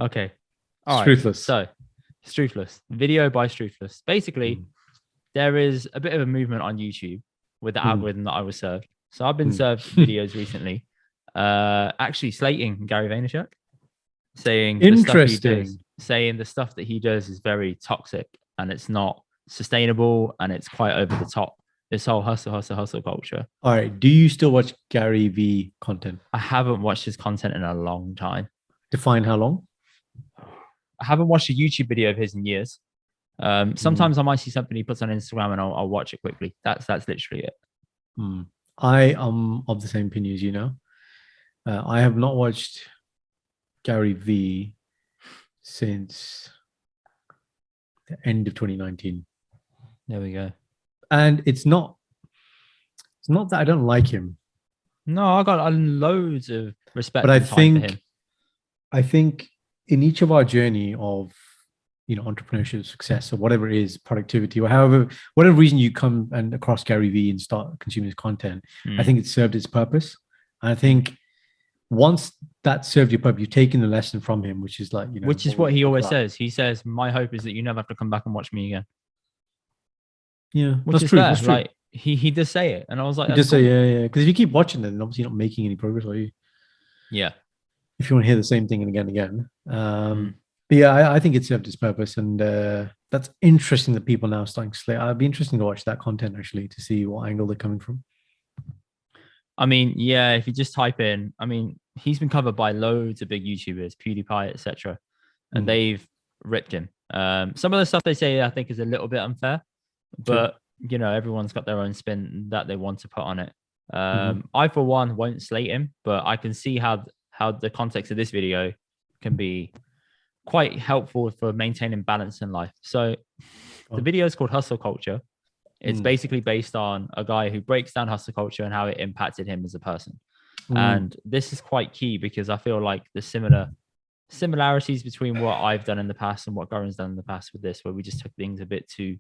Okay. All right. Struthless. So, Struthless, video by Struthless. Basically, Mm, there is a bit of a movement on YouTube with the mm, algorithm that I was served. So I've been mm. served videos recently, actually slating Gary Vaynerchuk, saying the stuff he does, Interesting. saying the stuff that he does is very toxic and it's not sustainable and it's quite over the top. This whole hustle, hustle, hustle culture. All right. Do you still watch Gary V content? I haven't watched his content in a long time. Define how long? I haven't watched a YouTube video of his in years. Mm, Sometimes I might see something he puts on Instagram and I'll watch it quickly. That's literally it. mm. I am of the same opinion as you now. I have not watched Gary V since the end of 2019. There we go. And it's not that I don't like him, No, I got loads of but respect I and time for think him. I think in each of our journey of entrepreneurship, success, or whatever it is, productivity, or however whatever reason you come and across Gary Vee and start consuming his content, I Mm, think it served its purpose. And I mm. think once that served your purpose, you've taken the lesson from him, which is like, Which what is we what he spoke always about. says. He says, "My hope is that you never have to come back and watch me again," Yeah, which that's is true. fair. That's true. Like he does say it, and I was like, You "That's just say, cool." yeah, yeah. Because if you keep watching, then obviously you're not making any progress, are you? Yeah. If you want to hear the same thing and again and again. Mm. But yeah, I think it served its purpose, and that's interesting that people now are starting to slay. I'd be interesting to watch that content actually to see what angle they're coming from. I mean, yeah. If you just type in, I mean, he's been covered by loads of big YouTubers, PewDiePie, etc., and Mm, they've ripped him. Some of the stuff they say I think is a little bit unfair, sure. but everyone's got their own spin that they want to put on it. Mm-hmm. I for one won't slate him, but I can see how the context of this video can be quite helpful for maintaining balance in life. So the video is called Hustle Culture. It's Mm, basically based on a guy who breaks down hustle culture and how it impacted him as a person. mm, And this is quite key because I feel like the similarities between what I've done in the past and what Goran's done in the past with this, where we just took things a bit too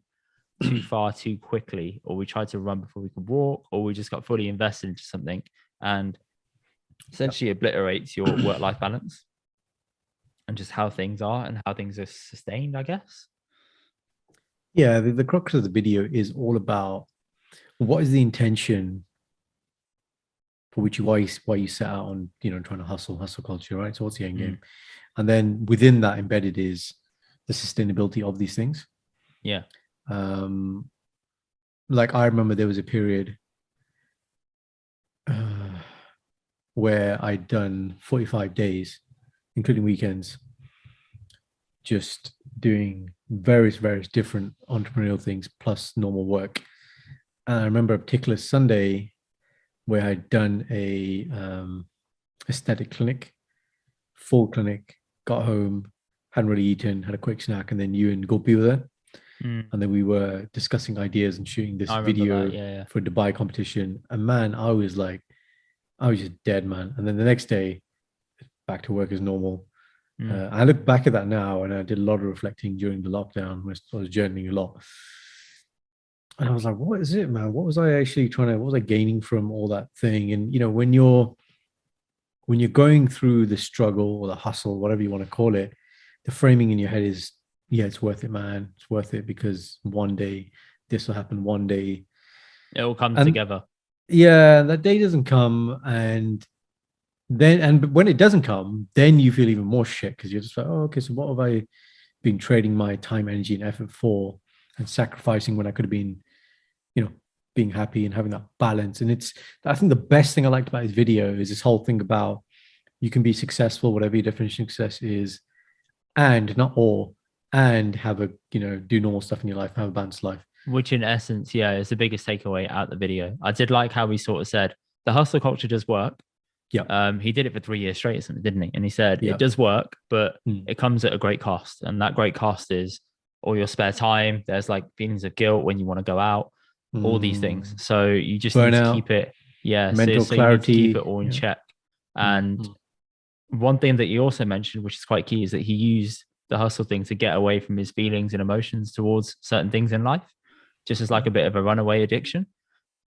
far too quickly, or we tried to run before we could walk, or we just got fully invested into something and yeah. essentially obliterates your work-life balance and just how things are and how things are sustained, I guess. Yeah, the crux of the video is all about what is the intention for which you why you set out on trying to hustle culture, right? So what's the end Mm, game? And then within that embedded is the sustainability of these things. yeah. Um, like I remember there was a period uh, where I'd done 45 days, including weekends, just doing various different entrepreneurial things plus normal work. And I remember a particular Sunday where I'd done a aesthetic clinic, full clinic, got home, hadn't really eaten, had a quick snack, and then you and Gopi were there. Mm, And then we were discussing ideas and shooting this I remember that. video Yeah, yeah. for Dubai competition. And man, I was just dead, man. And then the next day, back to work as normal. Mm. I look back at that now, and I did a lot of reflecting during the lockdown. I was journaling a lot, and I was like, "What is it, man? What was I actually trying to? What was I gaining from all that thing?" And when you're going through the struggle or the hustle, whatever you want to call it, the framing in your head is, "Yeah, it's worth it, man. It's worth it because one day this will happen. One day." It all comes And together. yeah, that day doesn't come, and when it doesn't come, then you feel even more shit because you're just like, oh, okay, so what have I been trading my time, energy, and effort for, and sacrificing when I could have been, you know, being happy and having that balance. And I think the best thing I liked about his video is this whole thing about you can be successful, whatever your definition of success is, and not all, and have a, do normal stuff in your life, have a balanced life. Which in essence, yeah, is the biggest takeaway out the video. I did like how he sort of said the hustle culture does work. Yeah. He did it for 3 years straight or something, didn't he? And he said it Yeah. does work, but Mm. it comes at a great cost. And that great cost is all your spare time. There's like feelings of guilt when you want to go out, all these things. Mm. So you just need to Burnout, keep it, yeah. So, mental so you need to keep it clarity. all in Yeah. check. And Mm. one thing that he also mentioned, which is quite key, is that he used the hustle thing to get away from his feelings and emotions towards certain things in life, just as like a bit of a runaway addiction.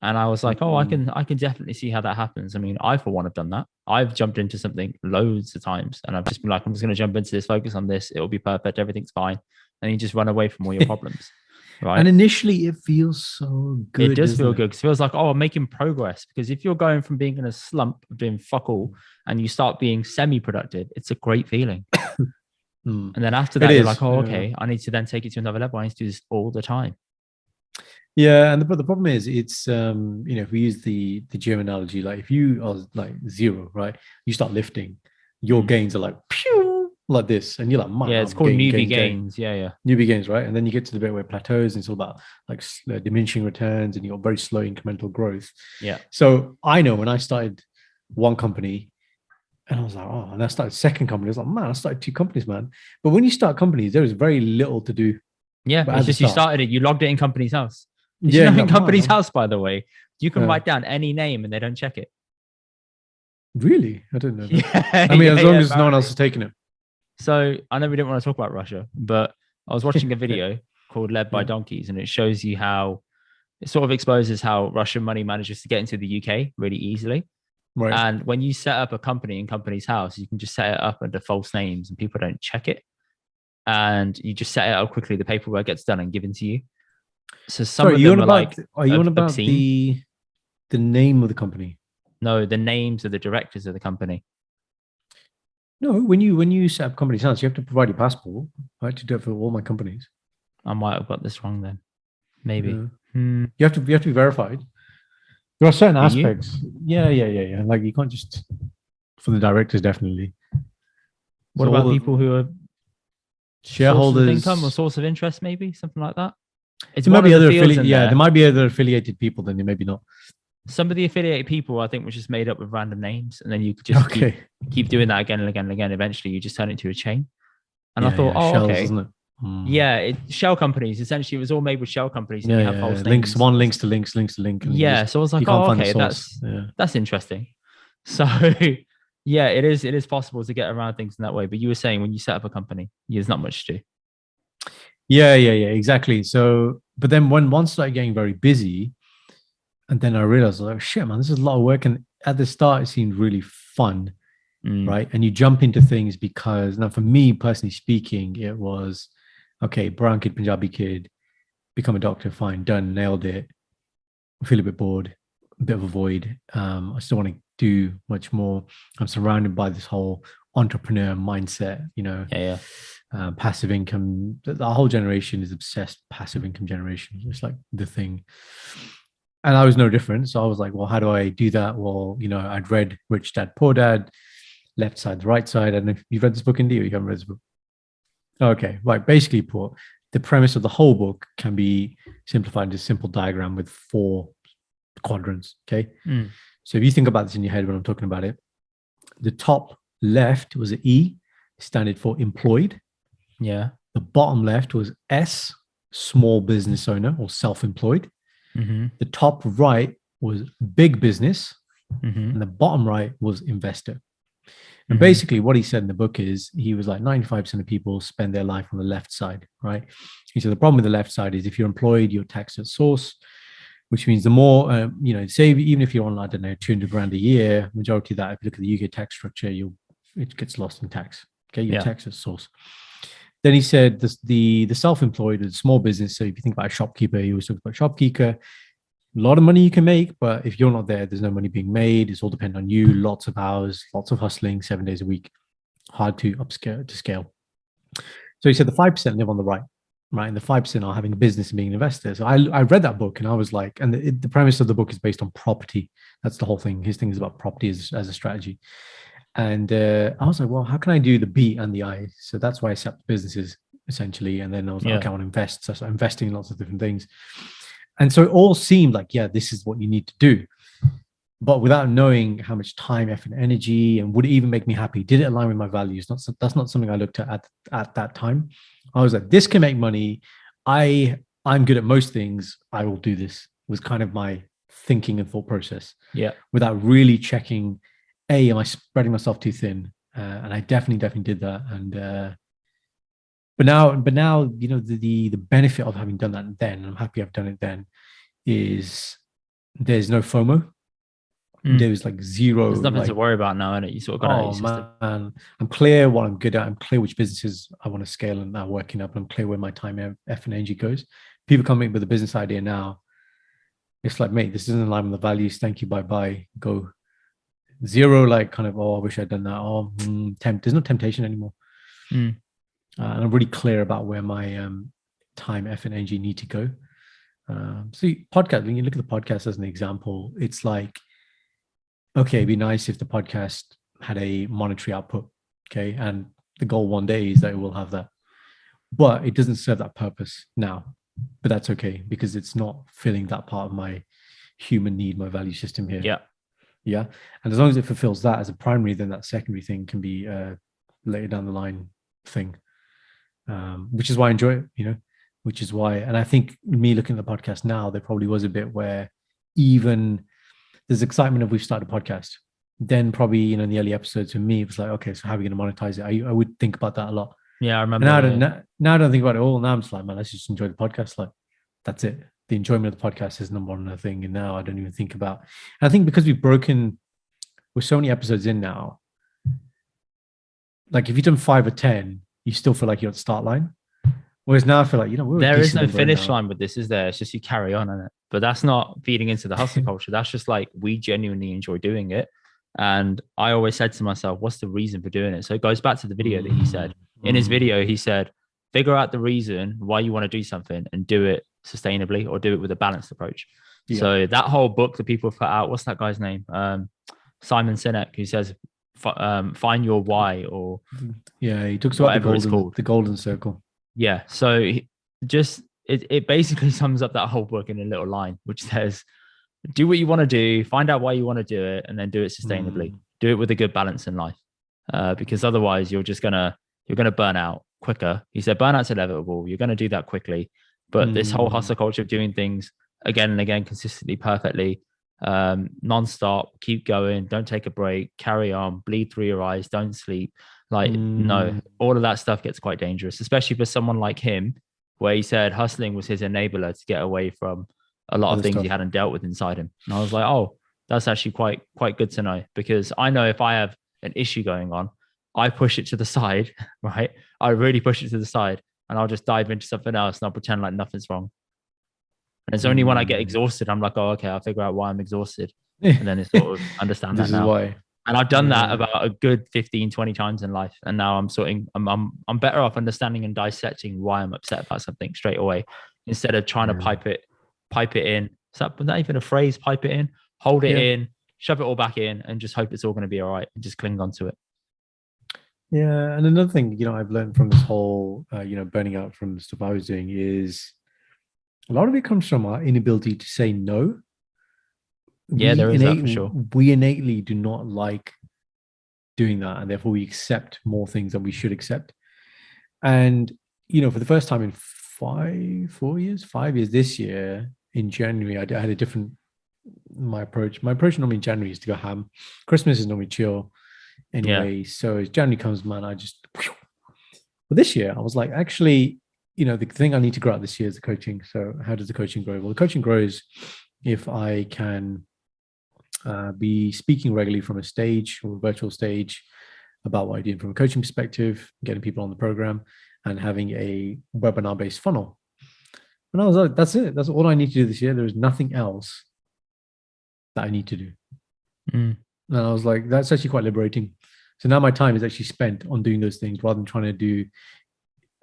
And I was like, oh, I can definitely see how that happens. I mean, I for one have done that. I've jumped into something loads of times, and I've just been like, I'm just going to jump into this, focus on this. It'll be perfect. Everything's fine, and you just run away from all your problems, right? And initially, it feels so It good, does doesn't feel it? good because it feels like, oh, I'm making progress. Because if you're going from being in a slump of doing fuck all and you start being semi-productive, it's a great feeling. Mm. And then after It that, you're is. like, oh, Yeah. okay, I need to then take it to another level. I need to do this all the time. Yeah, and the problem is, it's if we use the gym analogy, like if you are like zero, right, you start lifting, your Mm. gains are like pew, like this, and you're like, man, Yeah, it's I'm called gain, newbie gain, gain, gains. Yeah, yeah. newbie gains, right? And then you get to the bit where it plateaus, and it's all about like diminishing returns, and you're very slow incremental growth. Yeah. So I know when I started one company, and I was like, oh, and I started second company, I was like, man, I started two companies, man. But when you start companies, there is very little to do, Yeah. but It's at the just you start, started it, you logged it in company's house. Did you yeah, know and in you're like, company's man, house, by the way, you can uh, write down any name and they don't check it? really, I didn't know that. Yeah, I mean, as yeah, long yeah, as no one else apparently. has taken it. So I know we didn't want to talk about Russia, but I was watching a Okay. video called Led by Yeah. Donkeys, and it shows you how it sort of exposes how Russian money manages to get into the UK really easily. Right. And when you set up a company in company's house, you can just set it up under false names and people don't check it. And you just set it up quickly, the paperwork gets done and given to you. So some Sorry, of you on them are about? like Are you on about obscene. the name of the company? No, the names of the directors of the company. No, when you set up company's house, you have to provide your passport. I had to do it for all my companies. I might have got this wrong then. Maybe. Yeah. Hmm. You have to be verified. There are certain Do you? aspects. Yeah. Like you can't just for the directors definitely. What So all about the people who are sources of income or shareholders. source of interest, maybe something like that? It's There might one be of the other fields affiliate. in Yeah, there there. might be other affiliated people. Then maybe not. Some of the affiliated people, I think, was just made up with random names, and then you could just keep Okay. keep doing that again and again and again. Eventually, you just turn it into a chain. And I Yeah, thought, yeah. oh, Shells, okay, isn't it? Hmm. yeah, shell companies. Essentially, it was all made with shell companies, and Yeah, you have yeah. false Links names. one links to links, links to link, and you Yeah, just so I was you like, can't oh, find the okay, source. that's Yeah. that's interesting. So, yeah, it is possible to get around things in that way. But you were saying when you set up a company, there's not much to do. Yeah, exactly. So, but then when once I started getting very busy, and then I realized, like, shit, man, this is a lot of work. And at the start, it seemed really fun, Mm, right? And you jump into things because now, for me personally speaking, it was okay, brown kid, Punjabi kid, become a doctor, fine, done, nailed it. I feel a bit bored, a bit of a void. I still want to do much more. I'm surrounded by this whole entrepreneur mindset, yeah, yeah, passive income. The whole generation is obsessed passive income generation. It's like the thing. And I was no different. So I was like, well, how do I do that? Well, I'd read Rich Dad Poor Dad, Left Side, the Right Side. And if you've read this book, Indy, or you haven't read this book. Okay, right. Basically, put the premise of the whole book can be simplified into a simple diagram with four quadrants. Okay. mm, So if you think about this in your head when I'm talking about it, the top left was an E, standard for employed. yeah. The bottom left was S, small business owner or self-employed. Mm-hmm, The top right was big business, mm-hmm, and the bottom right was investor. And mm-hmm. basically, what he said in the book is he was like 95% of people spend their life on the left side, right? He said the problem with the left side is if you're employed, you're taxed at source, which means the more, say even if you're on, I don't know, 200 grand a year, majority of that, if you look at the UK tax structure, it gets lost in tax. Okay, your Yeah, tax at source. Then he said the self-employed, the small business. So if you think about a shopkeeper, he always talks about shopkeeper. A lot of money you can make, but if you're not there, there's no money being made. It's all dependent on you. Lots of hours, lots of hustling, 7 days a week. Hard to upscale to scale. So he said the 5% live on the right, right? And the 5% are having a business and being an investor. So I read that book and I was like, and the premise of the book is based on property. That's the whole thing. His thing is about property as a strategy. And I was like, well, how can I do the B and the I? So that's why I set up businesses essentially. And then I was like, yeah, okay, I want to invest. So I started investing in lots of different things. And so it all seemed like, yeah, this is what you need to do. But without knowing how much time, effort, and energy, and would it even make me happy? Did it align with my values? That's not something I looked at that time. I was like, this can make money. I'm good at most things. I will do this. Was kind of my thinking and thought process yeah, without really checking. A, am I spreading myself too thin? And I definitely did that. And but now, the benefit of having done that then, I'm happy I've done it then, is there's no FOMO. Mm. There's like zero, There's nothing to like, worry about now, and you sort of got to. oh It's just man, I'm clear what I'm good at. I'm clear which businesses I want to scale and I'm working up. I'm clear where my time, F and energy goes. People come in with a business idea now. It's like, mate, this isn't in line with the values. Thank you, bye bye. Go. Zero, like, kind of, oh, I wish I'd done that. Oh, there's no temptation anymore. mm. And I'm really clear about where my time, F and energy need to go. See, podcast, when you look at the podcast as an example, it's like, okay, it'd be nice if the podcast had a monetary output. Okay. And the goal one day is that it will have that. But it doesn't serve that purpose now. But that's okay because it's not filling that part of my human need, my value system here. Yeah. Yeah. And as long as it fulfills that as a primary, then that secondary thing can be later down the line thing. Which is why I enjoy it, which is why, and I think me looking at the podcast now, there probably was a bit where even there's excitement of we've started a podcast. Then probably, in the early episodes for me, it was like, okay, so how are we going to monetize it? I would think about that a lot. Yeah, I And remember. now I don't think about it all. Now I'm just like, man, let's just enjoy the podcast. Like, that's it. The enjoyment of the podcast is number one thing. And now I don't even think about. And I think because we're so many episodes in now, like if you've done 5 or 10, you still feel like you're at the start line. Whereas now I feel like, there is no finish line with this, is there? It's just you carry on in it. But that's not feeding into the hustle culture. That's just like we genuinely enjoy doing it. And I always said to myself, what's the reason for doing it? So it goes back to the video that he said. In his video, he said, figure out the reason why you want to do something and do it sustainably or do it with a balanced approach. Yeah. So that whole book that people have put out, what's that guy's name? Simon Sinek, who says, find your why, or he talks about the golden circle. Yeah. So it basically sums up that whole book in a little line, which says, do what you want to do, find out why you want to do it, and then do it sustainably. Do it with a good balance in life. Because otherwise you're gonna burn out quicker. He said burnout's inevitable. You're gonna do that quickly. But this whole hustle culture of doing things again and again consistently, perfectly, non-stop, keep going, don't take a break, carry on, bleed through your eyes, don't sleep. Like, no, all of that stuff gets quite dangerous, especially for someone like him, where he said hustling was his enabler to get away from a lot of things he hadn't dealt with inside him. And I was like, oh, that's actually quite good to know, because I know if I have an issue going on, I push it to the side, right? I really push it to the side and I'll just dive into something else and I'll pretend like nothing's wrong. And it's only when I get exhausted, I'm like, oh, okay, I'll figure out why I'm exhausted. And then it's sort of understand that now. This is why. And I've done that about a good 15, 20 times in life. And now I'm better off understanding and dissecting why I'm upset about something straight away, instead of trying to pipe it in. Is that not even a phrase? Pipe it in, hold it in, shove it all back in, and just hope it's all going to be all right and just cling on to it. Yeah. And another thing, I've learned from this whole, burning out from the stuff I was doing is a lot of it comes from our inability to say no. Yeah, there is that for sure. We innately do not like doing that, and therefore we accept more things than we should accept. And, for the first time in 5 years this year, in January, I had a different, my approach normally in January is to go ham. Christmas is normally chill anyway. Yeah. So as January comes, man, but this year I was like, actually, the thing I need to grow out this year is the coaching. So how does the coaching grow? Well, the coaching grows if I can be speaking regularly from a stage or a virtual stage about what I do from a coaching perspective, getting people on the program, and having a webinar-based funnel. And I was like, that's it. That's all I need to do this year. There is nothing else that I need to do. And I was like, that's actually quite liberating. So now my time is actually spent on doing those things rather than trying to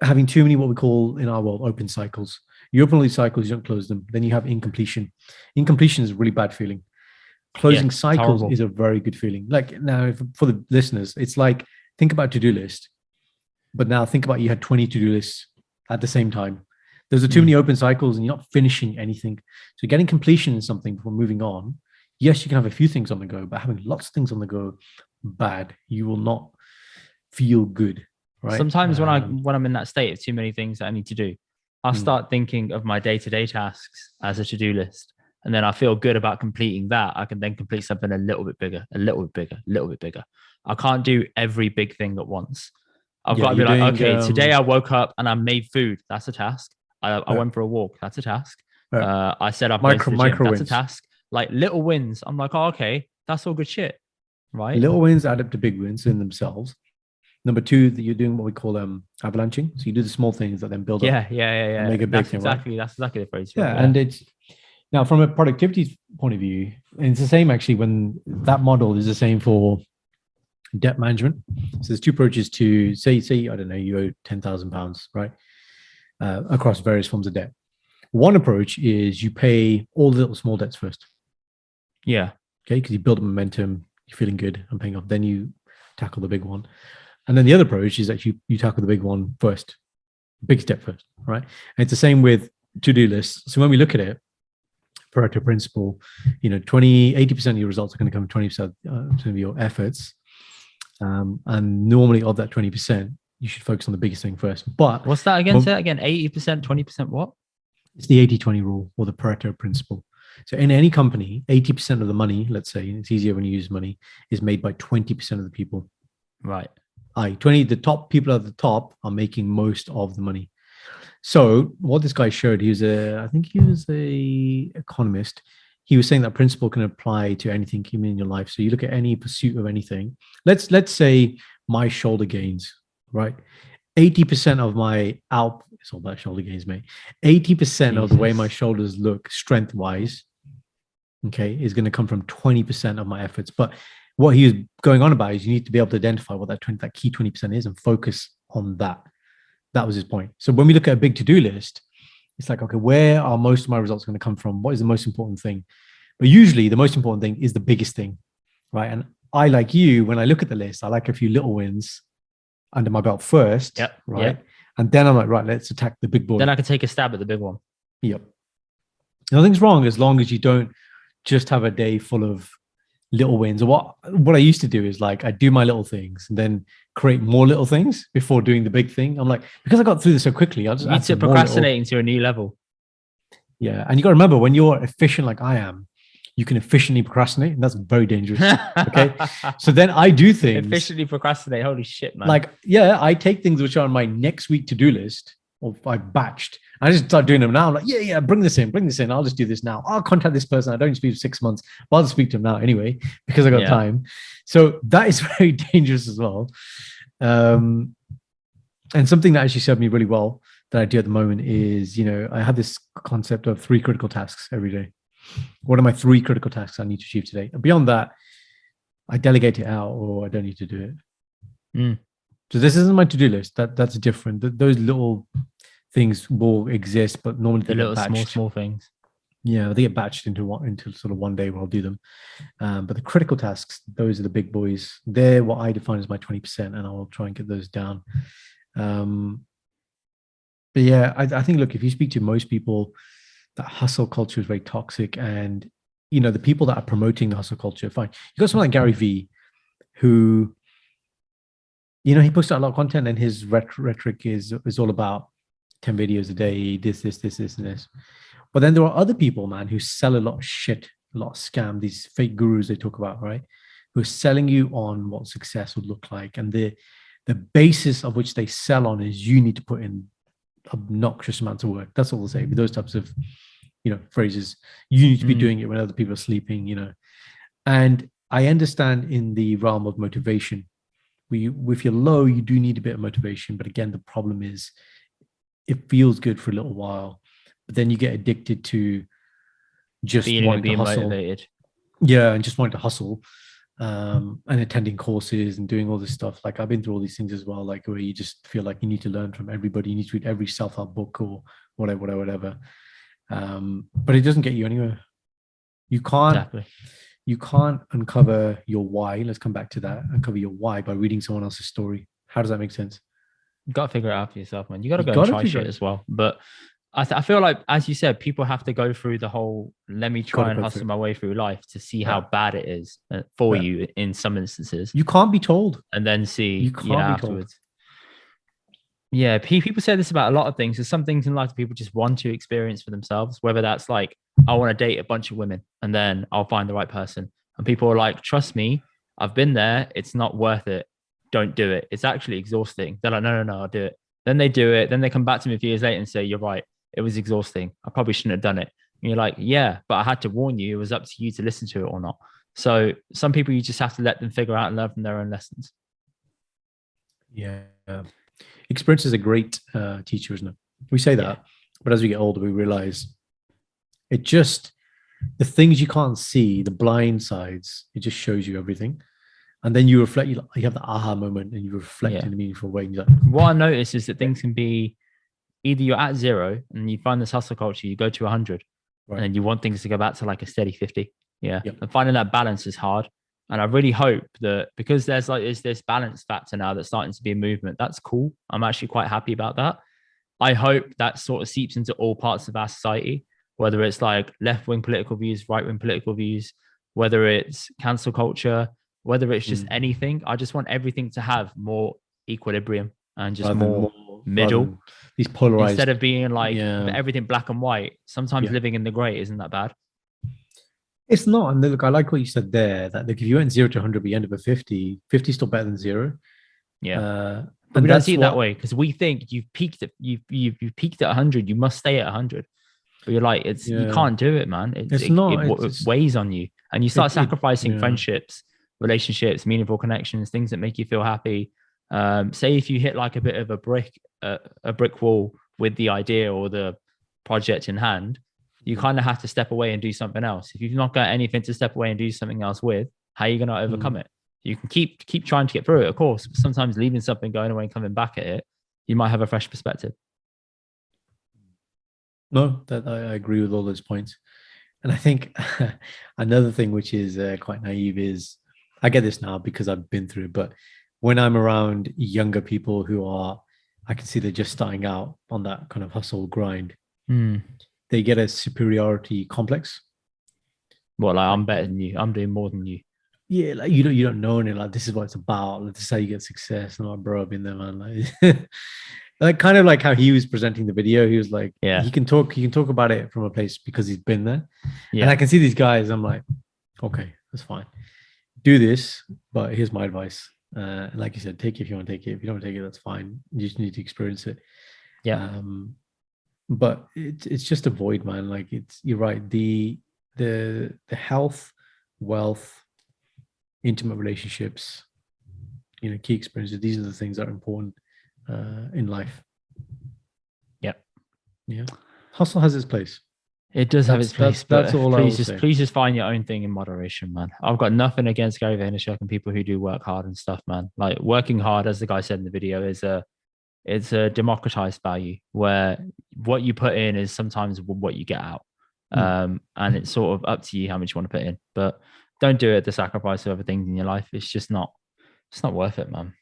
having too many, what we call in our world, open cycles. You open all these cycles, you don't close them. Then you have incompletion. Incompletion is a really bad feeling. Closing cycles is a very good feeling. Like now, for the listeners, it's like, think about a to-do list, but now think about you had 20 to-do lists at the same time. Those are too many open cycles and you're not finishing anything. So getting completion in something before moving on, yes, you can have a few things on the go, but having lots of things on the go, bad. You will not feel good, right? Sometimes when I'm in that state of too many things that I need to do, I'll start thinking of my day-to-day tasks as a to-do list. And then I feel good about completing that. I can then complete something a little bit bigger, a little bit bigger, a little bit bigger. I can't do every big thing at once. I've got to be like, okay, today I woke up and I made food. That's a task. I went for a walk. That's a task. I set up micro That's a task. like little wins. I'm like, oh, okay, that's all good shit, right? Little wins add up to big wins in themselves. Number two, that you're doing what we call avalanching. So you do the small things that then build up and make a big thing, right? That's exactly the phrase. Yeah, and it's now from a productivity point of view, and it's the same actually when that model is the same for debt management. So there's two approaches to say I don't know, you owe £10,000, right? Across various forms of debt. One approach is you pay all the little small debts first. Yeah. Okay, because you build up momentum, you're feeling good, I'm paying off. Then you tackle the big one. And then the other approach is that you tackle the big one first, big step first, right? And it's the same with to-do lists. So when we look at it, Pareto principle, 80% of your results are going to come from 20% of your efforts. And normally of that 20%, you should focus on the biggest thing first. But what's that again? Say that again. 80%, 20% what? It's the 80-20 rule or the Pareto principle. So in any company, 80% of the money, let's say, it's easier when you use money, is made by 20% of the people. Right. The top people at the top are making most of the money. So what this guy showed, I think he was a economist. He was saying that principle can apply to anything in your life. So you look at any pursuit of anything. Let's say my shoulder gains, right? 80% of my it's all about shoulder gains, mate. 80% of the way my shoulders look strength-wise, okay, is going to come from 20% of my efforts. But what he was going on about is you need to be able to identify what that key 20% is and focus on that. That was his point. So when we look at a big to-do list, it's like, okay, where are most of my results going to come from? What is the most important thing? But usually the most important thing is the biggest thing, right? And I, like you, when I look at the list, I like a few little wins under my belt first, right? Yep. And then I'm like, right, let's attack the big boy. Then I can take a stab at the big one. Yep. Nothing's wrong as long as you don't just have a day full of little wins. What I used to do is like I do my little things and then create more little things before doing the big thing. I'm like, because I got through this so quickly, I'll just need to procrastinate to a new level. Yeah. And you got to remember, when you're efficient like I am, you can efficiently procrastinate, and that's very dangerous. Okay. So then I do things. Efficiently procrastinate. Holy shit, man. Like, yeah, I take things which are on my next week to-do list, or I batched. I just start doing them now. I'm like, yeah, bring this in. I'll just do this now. I'll contact this person. I don't speak for 6 months, but I'll just speak to him now anyway, because I got time. So that is very dangerous as well. And something that actually served me really well that I do at the moment is, I have this concept of 3 critical tasks every day. What are my 3 critical tasks I need to achieve today? And beyond that, I delegate it out, or I don't need to do it. So this isn't my to-do list. That's different. Those little things will exist, but normally the little small things. Yeah, they get batched into sort of one day where I'll do them. But the critical tasks, those are the big boys. They're what I define as my 20%, and I'll try and get those down. But yeah, I think, look, if you speak to most people, that hustle culture is very toxic, and the people that are promoting the hustle culture, fine. You got someone like Gary Vee, who he posts out a lot of content, and his rhetoric is all about 10 videos a day, this and this. But then there are other people, man, who sell a lot of shit, a lot of scam, these fake gurus they talk about, right? Who are selling you on what success would look like, and the basis of which they sell on is you need to put in obnoxious amounts of work. That's all they'll say with those types of phrases. You need to be doing it when other people are sleeping, and I understand in the realm of motivation, if you're low, you do need a bit of motivation, but again, the problem is it feels good for a little while, but then you get addicted to just wanting to hustle. Motivated. Yeah, and just wanting to hustle, and attending courses and doing all this stuff. Like, I've been through all these things as well, like where you just feel like you need to learn from everybody, you need to read every self-help book or whatever. But it doesn't get you anywhere. You can't uncover your why. Let's come back to that. Uncover your why by reading someone else's story. How does that make sense? You got to figure it out for yourself, man. You got to go and try shit as well. But I feel like, as you said, people have to go through the whole, let me try and hustle my way through life to see how bad it is for you in some instances. You can't be told. And then see you can't be afterwards. Told. Yeah, people say this about a lot of things. There's some things in life that people just want to experience for themselves, whether that's like, I want to date a bunch of women and then I'll find the right person. And people are like, trust me, I've been there. It's not worth it. Don't do it. It's actually exhausting. They're like, no, I'll do it. Then they do it. Then they come back to me a few years later and say, you're right. It was exhausting. I probably shouldn't have done it. And you're like, yeah, but I had to warn you. It was up to you to listen to it or not. So some people you just have to let them figure out and learn from their own lessons. Yeah. Experience is a great teacher, isn't it? We say that, Yeah. but as we get older, we realize it just, the things you can't see, the blind sides, it just shows you everything. And then you reflect, you have the aha moment and you reflect Yeah. in a meaningful way. And you're like, What I notice is that things can be either you're at zero and you find this hustle culture, you go to 100 right. and you want things to go back to like a steady 50. Yeah. Yep. And finding that balance is hard. And I really hope that because there's this balance factor now that's starting to be a movement, that's cool. I'm actually quite happy about that. I hope that sort of seeps into all parts of our society, whether it's like left wing political views, right wing political views, whether it's cancel culture, whether it's just anything. I just want everything to have more equilibrium and just more middle these polarized, instead of being like everything black and white. Sometimes living in the gray isn't that bad. It's not. And look, I like what you said there, that like if you went 0 to 100 but you end up at 50, 50 is still better than 0. Yeah. But we don't see it that way because we think you've peaked at you've peaked at 100, you must stay at 100. But you're like, you can't do it, man. It weighs on you, and you start sacrificing friendships, relationships, meaningful connections, things that make you feel happy. Say if you hit like a bit of a brick wall with the idea or the project in hand, you kind of have to step away and do something else. If you've not got anything to step away and do something else with, how are you going to overcome it? You can keep trying to get through it, of course, but sometimes leaving something, going away and coming back at it, you might have a fresh perspective. No, that I agree with all those points. And I think another thing which is quite naive is, I get this now because I've been through it, but when I'm around younger people who are, I can see they're just starting out on that kind of hustle grind, they get a superiority complex. Well, like, I'm better than you. I'm doing more than you. Yeah, like you don't know, and like this is what it's about. Like, this is how you get success. And I'm like, bro, I've been there, man. Like kind of like how he was presenting the video. He was like, he can talk about it from a place because he's been there. Yeah. And I can see these guys. I'm like, okay, that's fine. Do this, but here's my advice. And like you said, take it if you want to take it. If you don't take it, that's fine. You just need to experience it. Yeah. But it's just a void, man. Like you're right. The health, wealth, intimate relationships, key experiences. These are the things that are important in life. Yeah. Hustle has its place. It does have its place, but that's all please just find your own thing in moderation, man. I've got nothing against Gary Vaynerchuk and people who do work hard and stuff, man. Like working hard, as the guy said in the video, it's a democratized value where what you put in is sometimes what you get out. And it's sort of up to you how much you want to put in, but don't do it at the sacrifice of other things in your life. It's not worth it, man.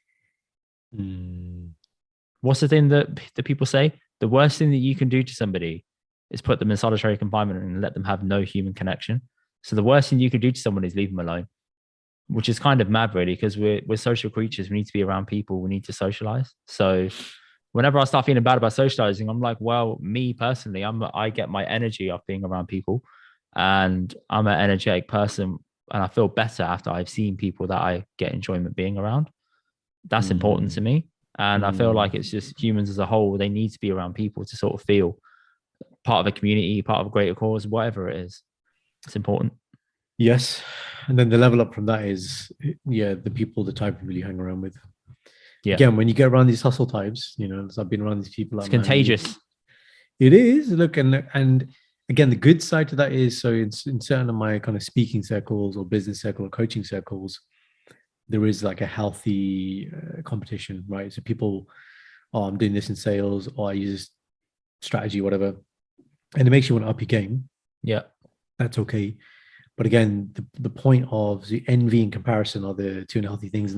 What's the thing that people say? The worst thing that you can do to somebody is put them in solitary confinement and let them have no human connection. So the worst thing you could do to someone is leave them alone, which is kind of mad, really, because we're social creatures. We need to be around people. We need to socialize. So whenever I start feeling bad about socializing, I'm like, well, me personally, I get my energy off being around people, and I'm an energetic person, and I feel better after I've seen people that I get enjoyment being around. That's important to me. And I feel like it's just humans as a whole, they need to be around people to sort of feel part of a community, part of a greater cause, whatever it is. It's important. Yes. And then the level up from that is, the people, the type of people you hang around with. Yeah. Again, when you get around these hustle types, I've been around these people. It's contagious. It is. Look, and again, the good side to that is, so in certain of my kind of speaking circles or business circle or coaching circles, there is like a healthy competition, right? So people, I'm doing this in sales, or I use this strategy, whatever, and it makes you want to up your game. Yeah, that's okay. But again, the point of the envy and comparison are the two unhealthy things